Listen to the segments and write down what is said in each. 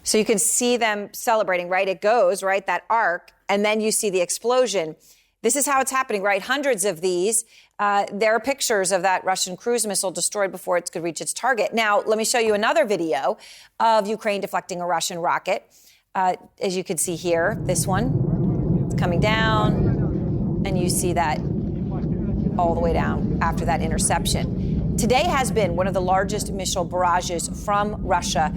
So you can see them celebrating, right? It goes, right, that arc, and then you see the explosion. This is how it's happening, right? Hundreds of these. There are pictures of that Russian cruise missile destroyed before it could reach its target. Now, let me show you another video of Ukraine deflecting a Russian rocket. As you can see here, this one, it's coming down, and you see that all the way down after that interception. Today has been one of the largest missile barrages from Russia,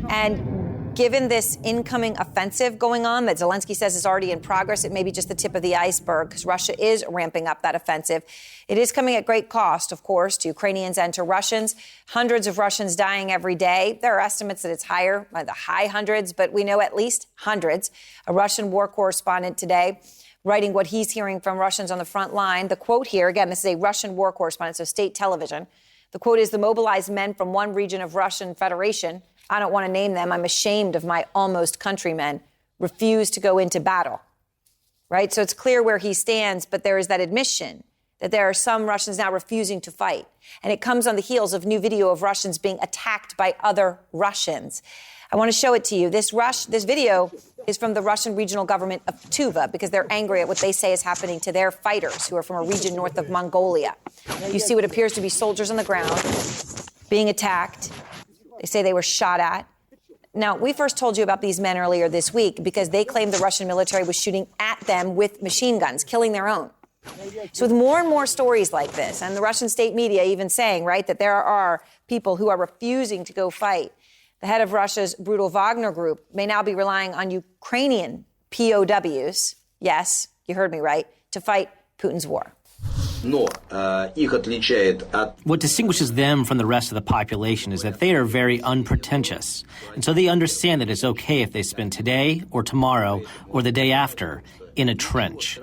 and given this incoming offensive going on that Zelensky says is already in progress, it may be just the tip of the iceberg because Russia is ramping up that offensive. It is coming at great cost, of course, to Ukrainians and to Russians. Hundreds of Russians dying every day. There are estimates that it's higher, by the high hundreds, but we know at least hundreds. A Russian war correspondent today writing what he's hearing from Russians on the front line. The quote here, again, this is a Russian war correspondent, so state television. The quote is, "The mobilized men from one region of Russian Federation, I don't want to name them, I'm ashamed of my almost countrymen, refuse to go into battle." Right? So it's clear where he stands, but there is that admission that there are some Russians now refusing to fight. And it comes on the heels of new video of Russians being attacked by other Russians. I want to show it to you. This video is from the Russian regional government of Tuva because they're angry at what they say is happening to their fighters who are from a region north of Mongolia. You see what appears to be soldiers on the ground being attacked. They say they were shot at. Now, we first told you about these men earlier this week because they claimed the Russian military was shooting at them with machine guns, killing their own. So with more and more stories like this, and the Russian state media even saying, right, that there are people who are refusing to go fight, the head of Russia's brutal Wagner group may now be relying on Ukrainian POWs, yes, you heard me right, to fight Putin's war. What distinguishes them from the rest of the population is that they are very unpretentious. And so they understand that it's okay if they spend today or tomorrow or the day after in a trench.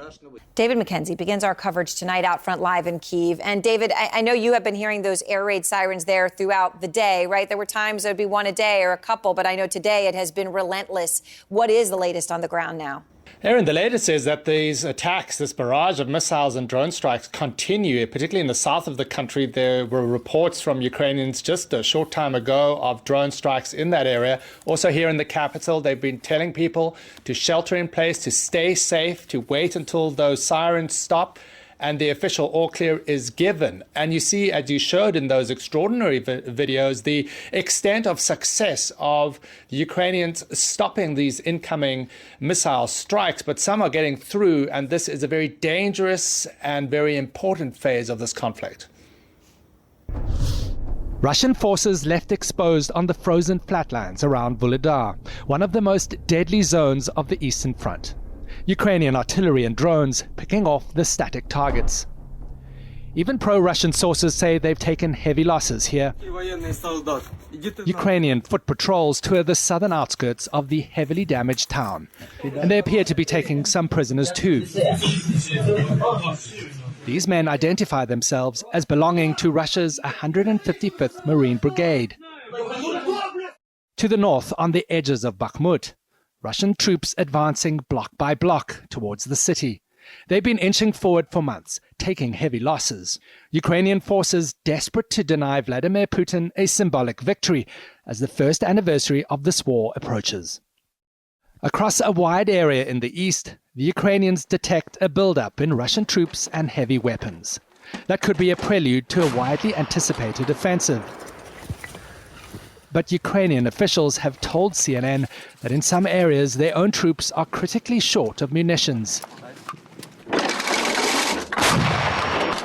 David McKenzie begins our coverage tonight out front live in Kyiv. And David, I know you have been hearing those air raid sirens there throughout the day, right? There were times there'd be one a day or a couple, but I know today it has been relentless. What is the latest on the ground now? Aaron, the latest is that these attacks, this barrage of missiles and drone strikes continue, particularly in the south of the country. There were reports from Ukrainians just a short time ago of drone strikes in that area. Also here in the capital, they've been telling people to shelter in place, to stay safe, to wait until those sirens stop and the official all clear is given. And you see, as you showed in those extraordinary videos, the extent of success of the Ukrainians stopping these incoming missile strikes. But some are getting through, and this is a very dangerous and very important phase of this conflict. Russian forces left exposed on the frozen flatlands around Vuhledar, one of the most deadly zones of the Eastern Front. Ukrainian artillery and drones picking off the static targets. Even pro-Russian sources say they've taken heavy losses here. Ukrainian foot patrols tour the southern outskirts of the heavily damaged town, and they appear to be taking some prisoners too. These men identify themselves as belonging to Russia's 155th Marine Brigade. To the north, on the edges of Bakhmut, Russian troops advancing block by block towards the city. They've been inching forward for months, taking heavy losses. Ukrainian forces desperate to deny Vladimir Putin a symbolic victory as the first anniversary of this war approaches. Across a wide area in the east, the Ukrainians detect a buildup in Russian troops and heavy weapons. That could be a prelude to a widely anticipated offensive. But Ukrainian officials have told CNN that in some areas their own troops are critically short of munitions.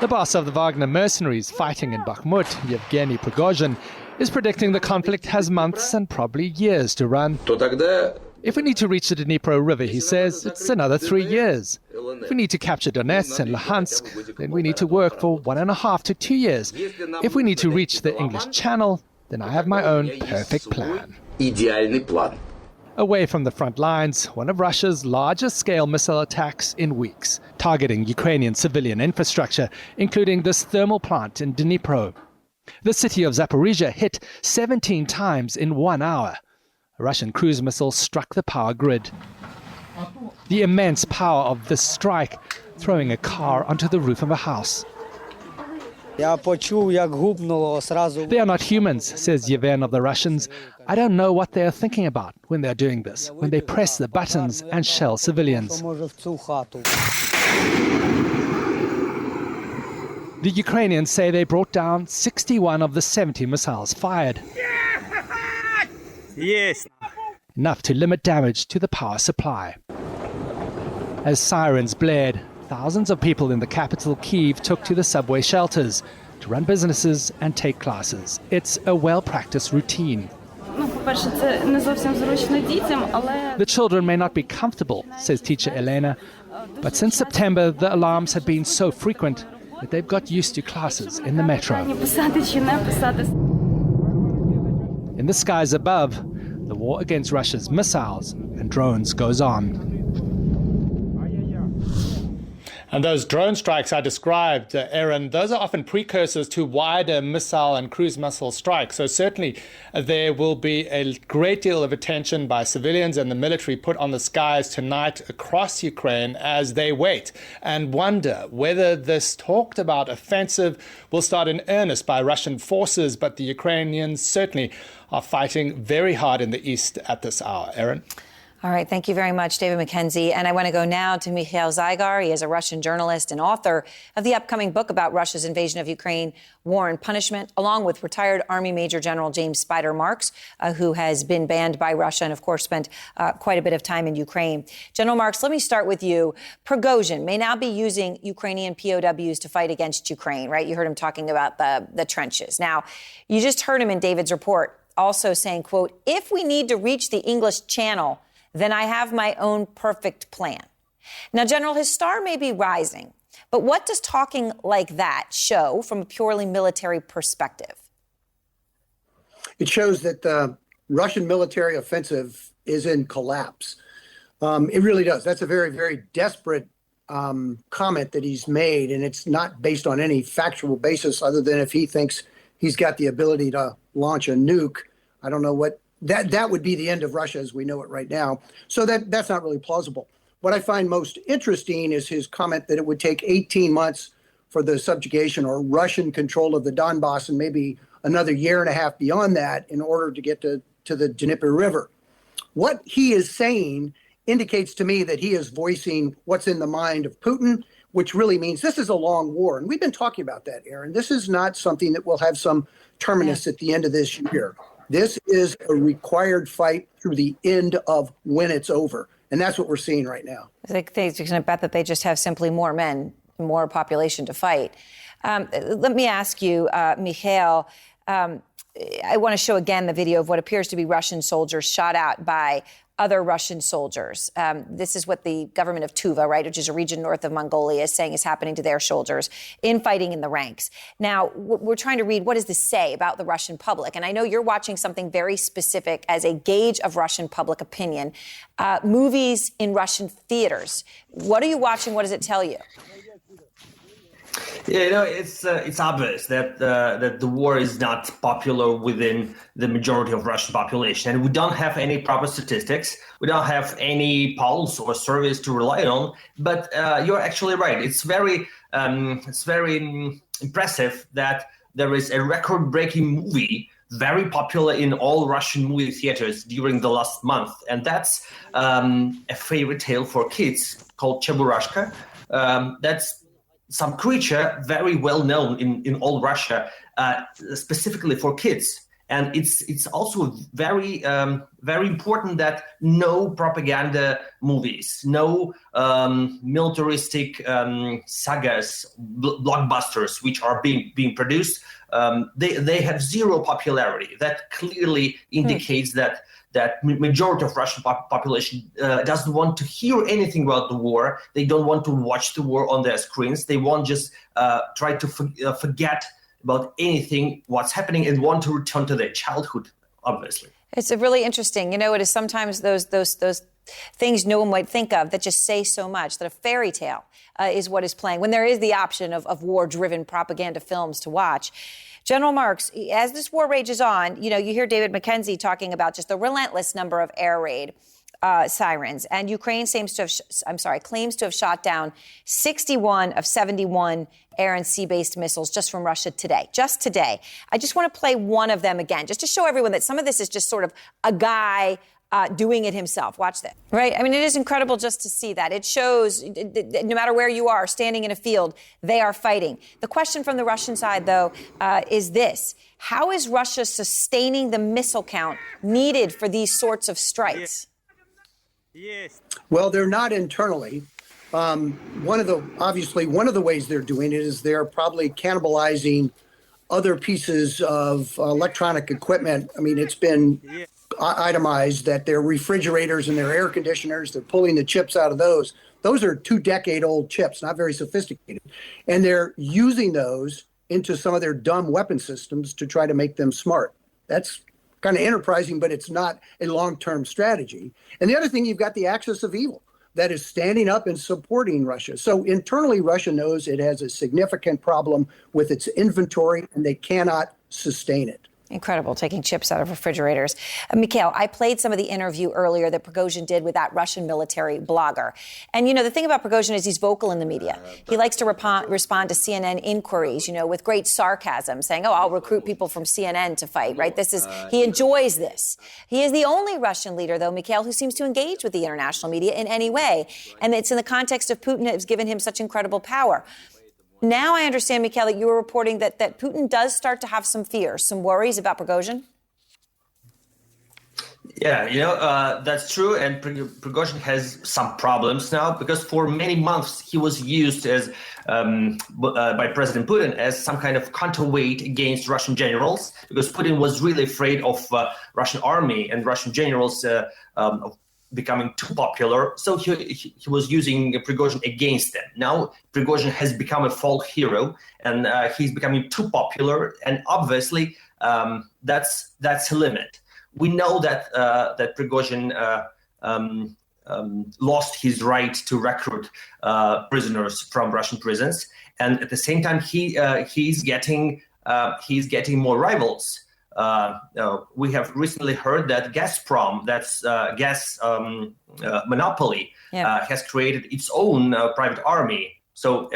The boss of the Wagner mercenaries fighting in Bakhmut, Yevgeny Prigozhin, is predicting the conflict has months and probably years to run. If we need to reach the Dnipro River, he says, it's another 3 years. If we need to capture Donetsk and Luhansk, then we need to work for 1.5 to 2 years. If we need to reach the English Channel, then I have my own perfect plan. Away from the front lines, one of Russia's largest-scale missile attacks in weeks, targeting Ukrainian civilian infrastructure, including this thermal plant in Dnipro. The city of Zaporizhia hit 17 times in 1 hour. A Russian cruise missile struck the power grid. The immense power of this strike, throwing a car onto the roof of a house. They are not humans, says Yevhen of the Russians. I don't know what they are thinking about when they're doing this, when they press the buttons and shell civilians. The Ukrainians say they brought down 61 of the 70 missiles fired. Yes. Enough to limit damage to the power supply. As sirens blared, thousands of people in the capital, Kyiv, took to the subway shelters to run businesses and take classes. It's a well-practiced routine. The children may not be comfortable, says teacher Elena, but since September, the alarms have been so frequent that they've got used to classes in the metro. In the skies above, the war against Russia's missiles and drones goes on. And those drone strikes I described, Aaron, those are often precursors to wider missile and cruise missile strikes. So certainly there will be a great deal of attention by civilians and the military put on the skies tonight across Ukraine as they wait and wonder whether this talked about offensive will start in earnest by Russian forces. But the Ukrainians certainly are fighting very hard in the east at this hour. Aaron? All right. Thank you very much, David McKenzie. And I want to go now to Mikhail Zygar. He is a Russian journalist and author of the upcoming book about Russia's invasion of Ukraine, War and Punishment, along with retired Army Major General James Spider Marks, who has been banned by Russia and, of course, spent quite a bit of time in Ukraine. General Marks, let me start with you. Prigozhin may now be using Ukrainian POWs to fight against Ukraine, right? You heard him talking about the trenches. Now, you just heard him in David's report also saying, quote, if we need to reach the English Channel, then I have my own perfect plan. Now, General, his star may be rising, but what does talking like that show from a purely military perspective? It shows that the Russian military offensive is in collapse. It really does. That's a very, very desperate comment that he's made, and it's not based on any factual basis other than if he thinks he's got the ability to launch a nuke. I don't know what. That would be the end of Russia as we know it right now. So that's not really plausible. What I find most interesting is his comment that it would take 18 months for the subjugation or Russian control of the Donbass and maybe another year and a half beyond that in order to get to the Dnieper River. What he is saying indicates to me that he is voicing what's in the mind of Putin, which really means this is a long war. And we've been talking about that, Aaron. This is not something that will have some terminus at the end of this year. This is a required fight through the end of when it's over. And that's what we're seeing right now. I think they're going to bet that they just have simply more men, more population to fight. Let me ask you, Mikhail, I want to show again the video of what appears to be Russian soldiers shot at by other Russian soldiers. This is what the government of Tuva, right, which is a region north of Mongolia, is saying is happening to their soldiers in fighting in the ranks. Now, we're trying to read what does this say about the Russian public? And I know you're watching something very specific as a gauge of Russian public opinion. Movies in Russian theaters. What are you watching? What does it tell you? Yeah, it's obvious that the war is not popular within the majority of Russian population, and we don't have any proper statistics. We don't have any polls or surveys to rely on. But you're actually right. It's very impressive that there is a record-breaking movie, very popular in all Russian movie theaters during the last month, and that's a fairy tale for kids called Cheburashka. That's some creature very well known in all Russia, specifically for kids. And it's also very important that no propaganda movies, no militaristic sagas, blockbusters which are being produced, they have zero popularity. That clearly indicates that majority of Russian population doesn't want to hear anything about the war. They don't want to watch the war on their screens. They want just try to forget about anything, what's happening, and want to return to their childhood, obviously. It's really interesting. You know, it is sometimes those things no one might think of that just say so much, that a fairy tale is what is playing, when there is the option of war-driven propaganda films to watch. General Marks, as this war rages on, you know, you hear David McKenzie talking about just the relentless number of air raid. sirens, and Ukraine claims to have shot down 61 of 71 air and sea-based missiles just from Russia today. Just today. I just want to play one of them again, just to show everyone that some of this is just sort of a guy doing it himself. Watch this. Right? I mean, it is incredible just to see that. It shows no matter where you are, standing in a field, they are fighting. The question from the Russian side, though, is this. How is Russia sustaining the missile count needed for these sorts of strikes? Yes. Well, they're not internally. One of the ways they're doing it is they're probably cannibalizing other pieces of electronic equipment. I mean, it's been itemized that their refrigerators and their air conditioners, they're pulling the chips out of those. Those are 2-decade-old chips, not very sophisticated. And they're using those into some of their dumb weapon systems to try to make them smart. That's kind of enterprising, but it's not a long-term strategy. And the other thing, you've got the axis of evil that is standing up and supporting Russia. So internally, Russia knows it has a significant problem with its inventory, and they cannot sustain it. Incredible, taking chips out of refrigerators. Mikhail, I played some of the interview earlier that Prigozhin did with that Russian military blogger. And, you know, the thing about Prigozhin is he's vocal in the media. He likes to respond to CNN inquiries, you know, with great sarcasm, saying, oh, I'll recruit people from CNN to fight, right? He enjoys this. He is the only Russian leader, though, Mikhail, who seems to engage with the international media in any way. And it's in the context of Putin has given him such incredible power. Now I understand, Mikhail, that you were reporting that Putin does start to have some fears, some worries about Prigozhin. Yeah, that's true. And Prigozhin has some problems now because for many months he was used as by President Putin as some kind of counterweight against Russian generals, because Putin was really afraid of Russian army and Russian generals becoming too popular. So he was using Prigozhin against them. Now Prigozhin has become a folk hero and he's becoming too popular. And obviously that's a limit. We know that Prigozhin lost his right to recruit prisoners from Russian prisons. And at the same time, he's getting more rivals. We have recently heard that Gazprom, that's gas monopoly, has created its own private army. So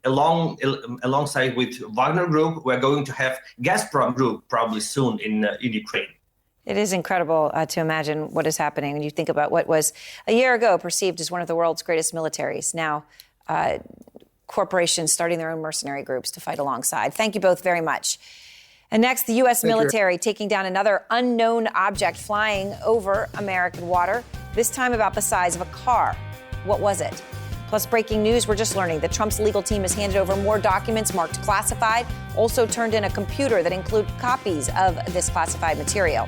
alongside with Wagner Group, we're going to have Gazprom Group probably soon in Ukraine. It is incredible to imagine what is happening when you think about what was a year ago perceived as one of the world's greatest militaries. Now, corporations starting their own mercenary groups to fight alongside. Thank you both very much. And next, the U.S. military taking down another unknown object flying over American water, this time about the size of a car. What was it? Plus, breaking news, we're just learning that Trump's legal team has handed over more documents marked classified, also turned in a computer that include copies of this classified material.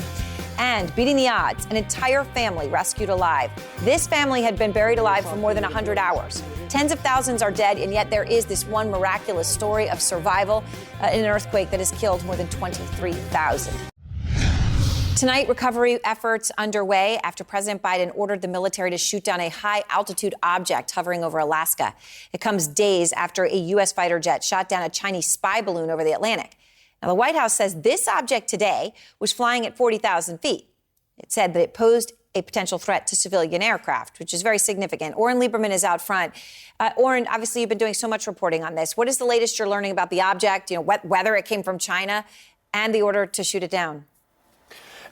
And beating the odds, an entire family rescued alive. This family had been buried alive for more than 100 hours. Tens of thousands are dead, and yet there is this one miraculous story of survival in an earthquake that has killed more than 23,000. Tonight, recovery efforts underway after President Biden ordered the military to shoot down a high-altitude object hovering over Alaska. It comes days after a U.S. fighter jet shot down a Chinese spy balloon over the Atlantic. Now, the White House says this object today was flying at 40,000 feet. It said that it posed a potential threat to civilian aircraft, which is very significant. Oren Lieberman is out front. Oren, obviously, you've been doing so much reporting on this. What is the latest you're learning about the object, whether it came from China and the order to shoot it down?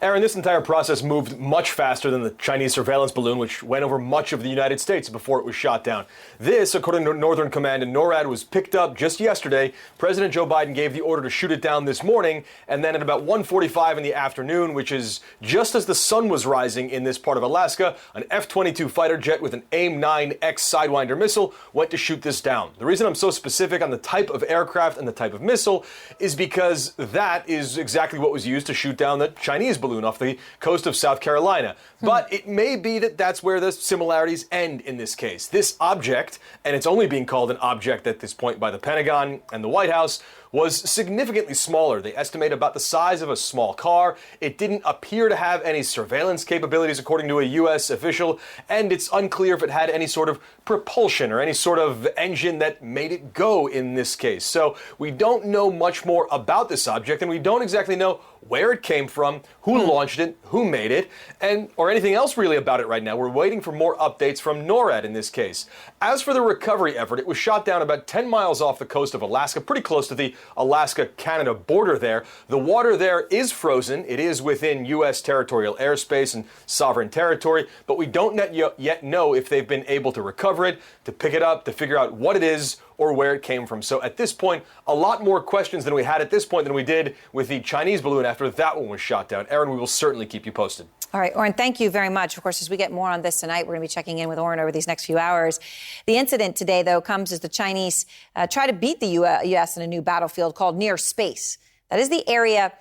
Aaron, this entire process moved much faster than the Chinese surveillance balloon, which went over much of the United States before it was shot down. This, according to Northern Command and NORAD, was picked up just yesterday. President Joe Biden gave the order to shoot it down this morning, and then at about 1:45 in the afternoon, which is just as the sun was rising in this part of Alaska, an F-22 fighter jet with an AIM-9X Sidewinder missile went to shoot this down. The reason I'm so specific on the type of aircraft and the type of missile is because that is exactly what was used to shoot down the Chinese balloon off the coast of South Carolina. But it may be that that's where the similarities end in this case. This object, and it's only being called an object at this point by the Pentagon and the White House, was significantly smaller. They estimate about the size of a small car. It didn't appear to have any surveillance capabilities, according to a U.S. official, and it's unclear if it had any sort of propulsion or any sort of engine that made it go in this case. So we don't know much more about this object, and we don't exactly know where it came from, who launched it, who made it, and or anything else really about it right now. We're waiting for more updates from NORAD in this case. As for the recovery effort, it was shot down about 10 miles off the coast of Alaska, pretty close to the Alaska-Canada border there. The water there is frozen. It is within U.S. territorial airspace and sovereign territory, but we don't yet know if they've been able to recover it, to pick it up, to figure out what it is or where it came from. So at this point, a lot more questions than we had at this point than we did with the Chinese balloon after that one was shot down. Aaron, we will certainly keep you posted. All right, Oren, thank you very much. Of course, as we get more on this tonight, we're going to be checking in with Oren over these next few hours. The incident today, though, comes as the Chinese try to beat the U.S. in a new battlefield called near space. That is the area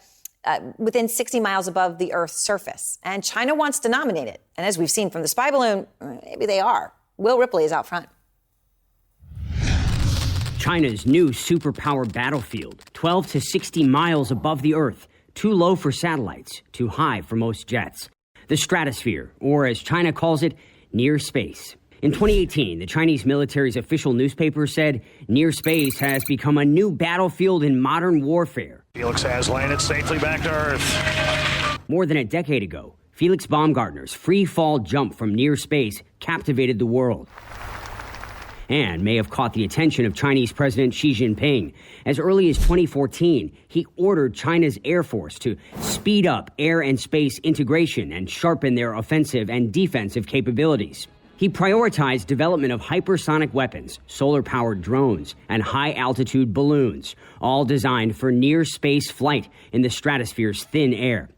within 60 miles above the Earth's surface. And China wants to nominate it. And as we've seen from the spy balloon, maybe they are. Will Ripley is out front. China's new superpower battlefield, 12 to 60 miles above the Earth, too low for satellites, too high for most jets. The stratosphere, or as China calls it, near space. In 2018, the Chinese military's official newspaper said near space has become a new battlefield in modern warfare. Felix has landed safely back to Earth. More than a decade ago, Felix Baumgartner's free fall jump from near space captivated the world and may have caught the attention of Chinese President Xi Jinping. As early as 2014, he ordered China's Air Force to speed up air and space integration and sharpen their offensive and defensive capabilities. He prioritized development of hypersonic weapons, solar-powered drones, and high-altitude balloons, all designed for near-space flight in the stratosphere's thin air.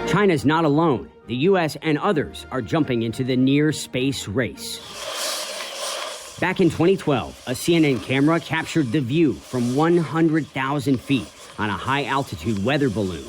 China's not alone. The U.S. and others are jumping into the near-space race. Back in 2012, a CNN camera captured the view from 100,000 feet on a high-altitude weather balloon.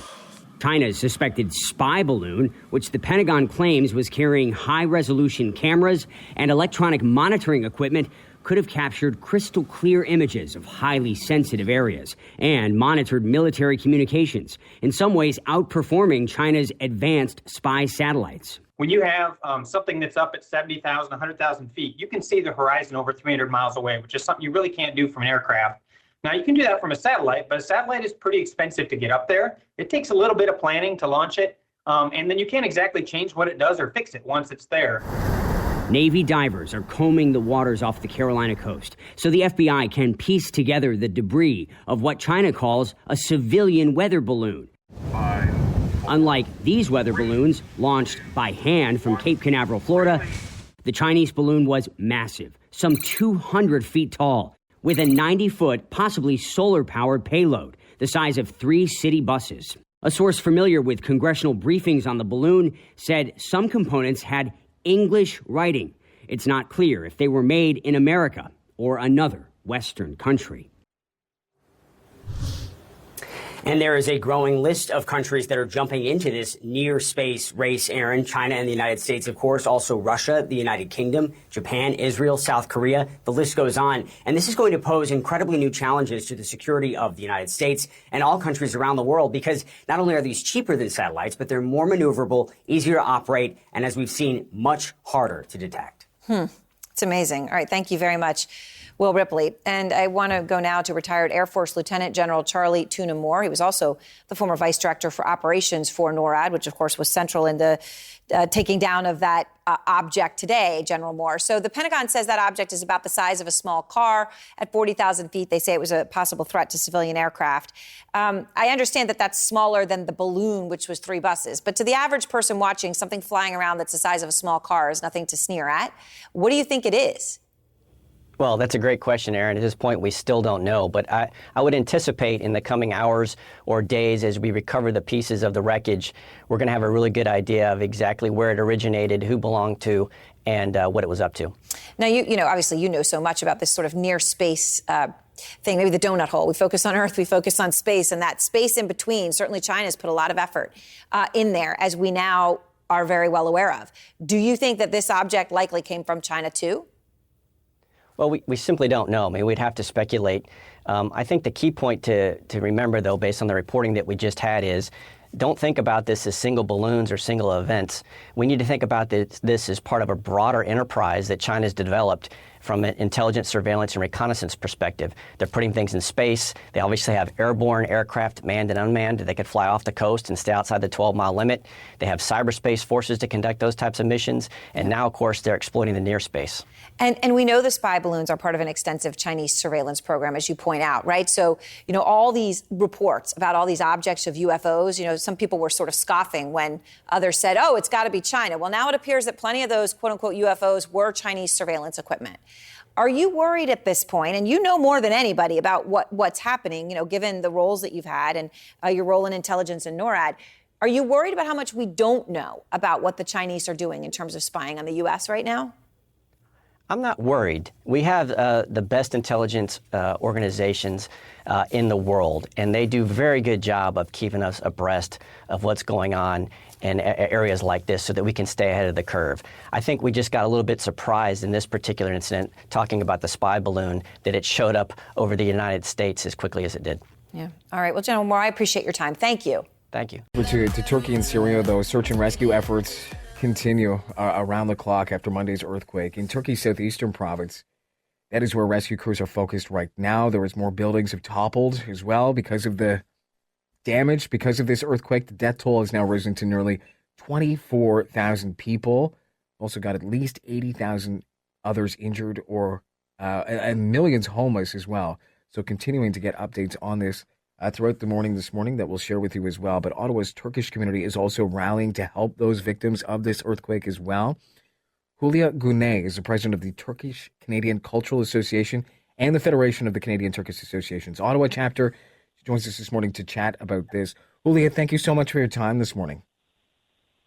China's suspected spy balloon, which the Pentagon claims was carrying high-resolution cameras and electronic monitoring equipment, could have captured crystal-clear images of highly sensitive areas and monitored military communications, in some ways outperforming China's advanced spy satellites. When you have something that's up at 70,000, 100,000 feet, you can see the horizon over 300 miles away, which is something you really can't do from an aircraft. Now, you can do that from a satellite, but a satellite is pretty expensive to get up there. It takes a little bit of planning to launch it, and then you can't exactly change what it does or fix it once it's there. Navy divers are combing the waters off the Carolina coast so the FBI can piece together the debris of what China calls a civilian weather balloon. Unlike these weather balloons launched by hand from Cape Canaveral, Florida, the Chinese balloon was massive, some 200 feet tall, with a 90-foot, possibly solar-powered payload, the size of 3 city buses. A source familiar with congressional briefings on the balloon said some components had English writing. It's not clear if they were made in America or another Western country. And there is a growing list of countries that are jumping into this near space race, Aaron. China and the United States, of course, also Russia, the United Kingdom, Japan, Israel, South Korea. The list goes on. And this is going to pose incredibly new challenges to the security of the United States and all countries around the world, because not only are these cheaper than satellites, but they're more maneuverable, easier to operate, and as we've seen, much harder to detect. It's amazing. All right. Thank you very much, Will Ripley. And I want to go now to retired Air Force Lieutenant General Charlie Tuna Moore. He was also the former vice director for operations for NORAD, which, of course, was central in the taking down of that object today, General Moore. So the Pentagon says that object is about the size of a small car. At 40,000 feet, they say it was a possible threat to civilian aircraft. I understand that that's smaller than the balloon, which was 3 buses. But to the average person watching, something flying around that's the size of a small car is nothing to sneer at. What do you think it is? Well, that's a great question, Aaron. At this point, we still don't know. But I would anticipate in the coming hours or days, as we recover the pieces of the wreckage, we're going to have a really good idea of exactly where it originated, who belonged to, and what it was up to. Now, you know, obviously, you know so much about this sort of near space thing, maybe the donut hole. We focus on Earth, we focus on space, and that space in between. Certainly, China's put a lot of effort in there, as we now are very well aware of. Do you think that this object likely came from China, too? Well, we simply don't know. I mean, we'd have to speculate. I think the key point to remember, though, based on the reporting that we just had is don't think about this as single balloons or single events. We need to think about this as part of a broader enterprise that China's developed from an intelligence, surveillance, and reconnaissance perspective. They're putting things in space. They obviously have airborne aircraft, manned and unmanned. They could fly off the coast and stay outside the 12-mile limit. They have cyberspace forces to conduct those types of missions. And now, of course, they're exploiting the near space. And we know the spy balloons are part of an extensive Chinese surveillance program, as you point out, right? So, all these reports about all these objects of UFOs, some people were sort of scoffing when others said, oh, it's got to be China. Well, now it appears that plenty of those quote-unquote UFOs were Chinese surveillance equipment. Are you worried at this point, and you know more than anybody about what's happening, given the roles that you've had and your role in intelligence and NORAD, are you worried about how much we don't know about what the Chinese are doing in terms of spying on the U.S. right now? I'm not worried. We have the best intelligence organizations in the world, and they do a very good job of keeping us abreast of what's going on in areas like this so that we can stay ahead of the curve. I think we just got a little bit surprised in this particular incident, talking about the spy balloon, that it showed up over the United States as quickly as it did. Yeah. All right. Well, General Moore, I appreciate your time. Thank you. Thank you. To Turkey and Syria, though, search and rescue efforts continue around the clock after Monday's earthquake. In Turkey's southeastern province, that is where rescue crews are focused right now. There is more buildings have toppled as well because of the damage. Because of this earthquake, the death toll has now risen to nearly 24,000 people. Also got at least 80,000 others injured and millions homeless as well. So continuing to get updates on this throughout the morning this morning that we'll share with you as well. But Ottawa's Turkish community is also rallying to help those victims of this earthquake as well. Julia Güney is the president of the Turkish Canadian Cultural Association and the Federation of the Canadian Turkish Associations Ottawa chapter. She joins us this morning to chat about this. Julia, thank you so much for your time this morning.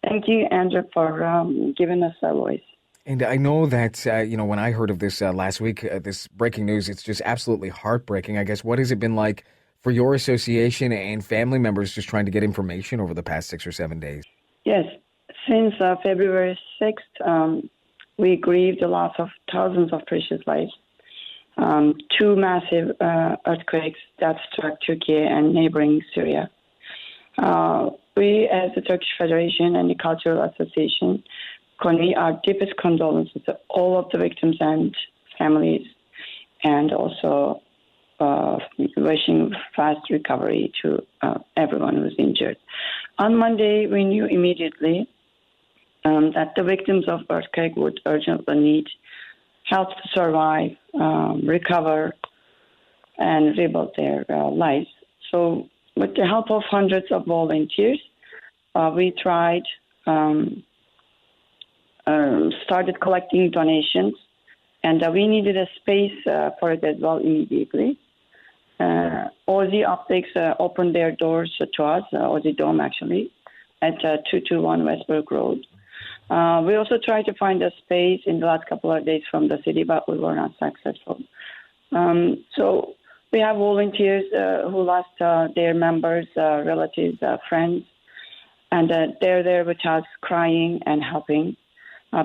Thank you, Andrew, for giving us a voice. And I know that, when I heard of this last week, this breaking news, it's just absolutely heartbreaking. I guess, what has it been like for your association and family members just trying to get information over the past 6 or 7 days? Yes. Since February 6th, we grieved the loss of thousands of precious lives. Two massive earthquakes that struck Turkey and neighboring Syria. We, as the Turkish Federation and the Cultural Association, convey our deepest condolences to all of the victims and families, and also wishing fast recovery to everyone who's injured. On Monday, we knew immediately that the victims of earthquake would urgently need help to survive, recover, and rebuild their lives. So with the help of hundreds of volunteers, we started collecting donations, and we needed a space for it as well immediately. Aussie Optics opened their doors to us, Aussie Dome actually, at 221 Westbrook Road. We also tried to find a space in the last couple of days from the city, but we were not successful. So we have volunteers who lost their members, relatives, friends, and they're there with us crying and helping.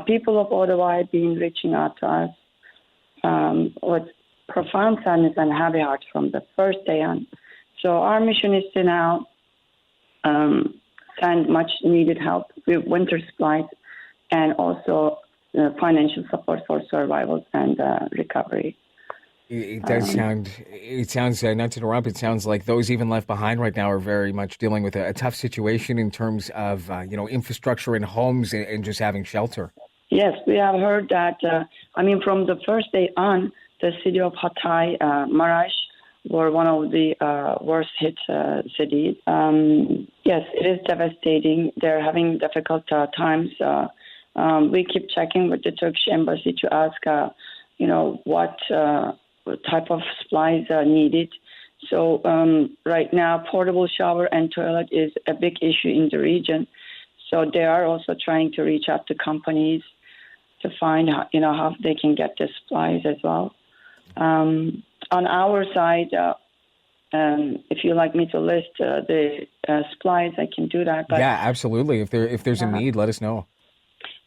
People of Ottawa have been reaching out to us with profound sadness and heavy hearts from the first day on. So our mission is to now send much needed help with winter supplies and also financial support for survival and recovery. It does sound, not to interrupt, it sounds like those even left behind right now are very much dealing with a tough situation in terms of, infrastructure and homes and just having shelter. Yes, we have heard that, from the first day on, the city of Hatay, Marash, were one of the worst hit cities. Yes, it is devastating. They're having difficult times. We keep checking with the Turkish embassy to ask, what type of supplies are needed. So right now, portable shower and toilet is a big issue in the region. So they are also trying to reach out to companies to find, how they can get the supplies as well. On our side, if you'd like me to list the supplies, I can do that. But, yeah, absolutely. If there's a need, let us know.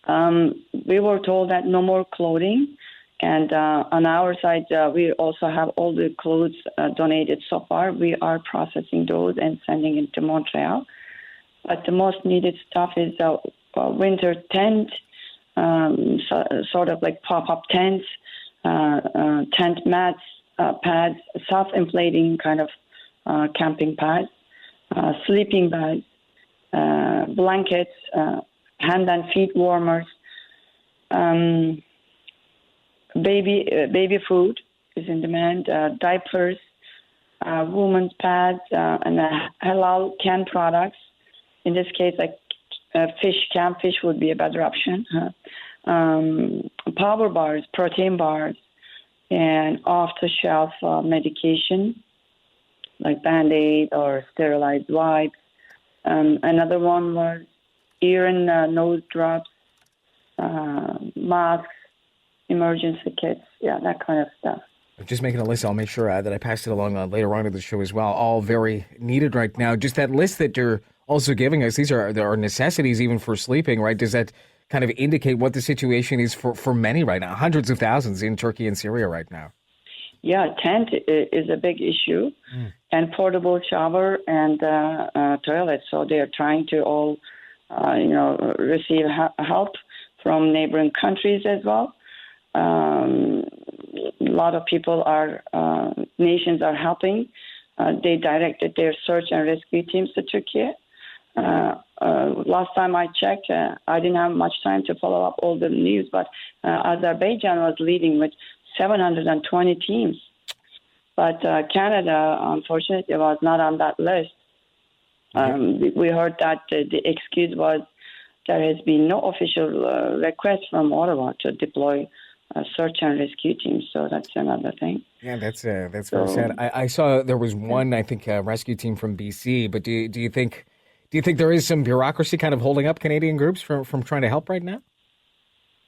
We were told that no more clothing And on our side, we also have all the clothes donated so far. We are processing those and sending it to Montreal. But the most needed stuff is winter tent, sort of like pop-up tents, tent mats, pads, self-inflating kind of camping pads, sleeping bags, blankets, hand and feet warmers, baby food is in demand, diapers, women's pads, and halal canned products. In this case, like canned fish would be a better option. Power bars, protein bars, and off-the-shelf medication like Band-Aid or sterilized wipes. Another one was ear and nose drops, masks, emergency kits, that kind of stuff. I'm just making a list. I'll make sure that I pass it along later on in the show as well. All very needed right now. Just that list that you're also giving us, there are necessities even for sleeping, right? Does that kind of indicate what the situation is for many right now? Hundreds of thousands in Turkey and Syria right now. Yeah, tent is a big issue, and portable shower and toilet. So they are trying to all, receive help from neighboring countries as well. A lot of nations are helping. They directed their search and rescue teams to Turkey. Last time I checked, I didn't have much time to follow up all the news, but Azerbaijan was leading with 720 teams. But Canada, unfortunately, was not on that list. We heard that the excuse was there has been no official request from Ottawa to deploy search and rescue teams. So that's another thing. Yeah, that's very sad. I saw there was one, I think, rescue team from BC. But do you think there is some bureaucracy kind of holding up Canadian groups from trying to help right now?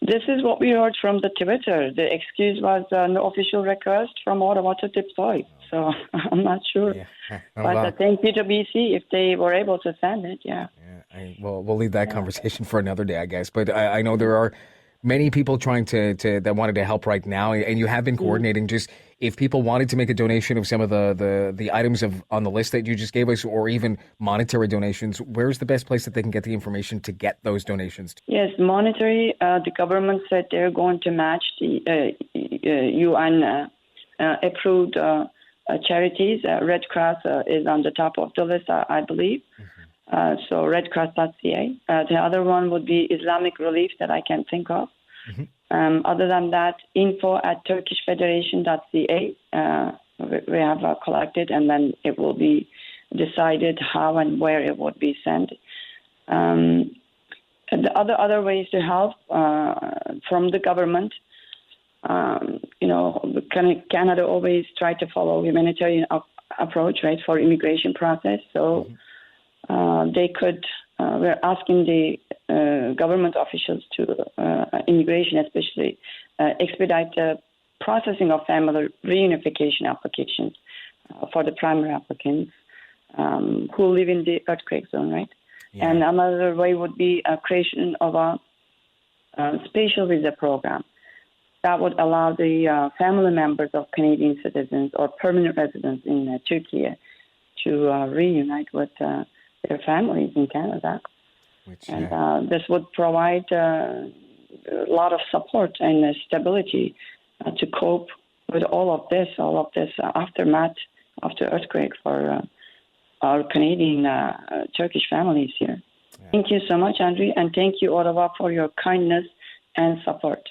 This is what we heard from the Twitter. The excuse was no official request from Ottawa to deploy. So I'm not sure. Yeah. But thank you to BC if they were able to send it. Yeah. We'll leave that conversation for another day, I guess. But I know there are many people trying that wanted to help right now, and you have been coordinating. Just if people wanted to make a donation of some of the items on the list that you just gave us, or even monetary donations, where's the best place that they can get the information to get those donations? Yes, monetary. The government said they're going to match the UN approved charities. Red Cross is on the top of the list, I believe. So redcross.ca. The other one would be Islamic Relief that I can think of. Other than that, info@turkishfederation.ca. We have collected, and then it will be decided how and where it would be sent. The other ways to help from the government, Canada always try to follow humanitarian approach, right, for immigration process. So they could. We're asking the government officials to immigration, especially, expedite the processing of family reunification applications for the primary applicants who live in the earthquake zone, right? Yeah. And another way would be a creation of a spatial visa program that would allow the family members of Canadian citizens or permanent residents in Turkey to reunite with their families in Canada. This would provide a lot of support and stability to cope with all of this aftermath of the earthquake for our Canadian Turkish families here. Yeah. Thank you so much, Andrew, and thank you, Ottawa, for your kindness and support.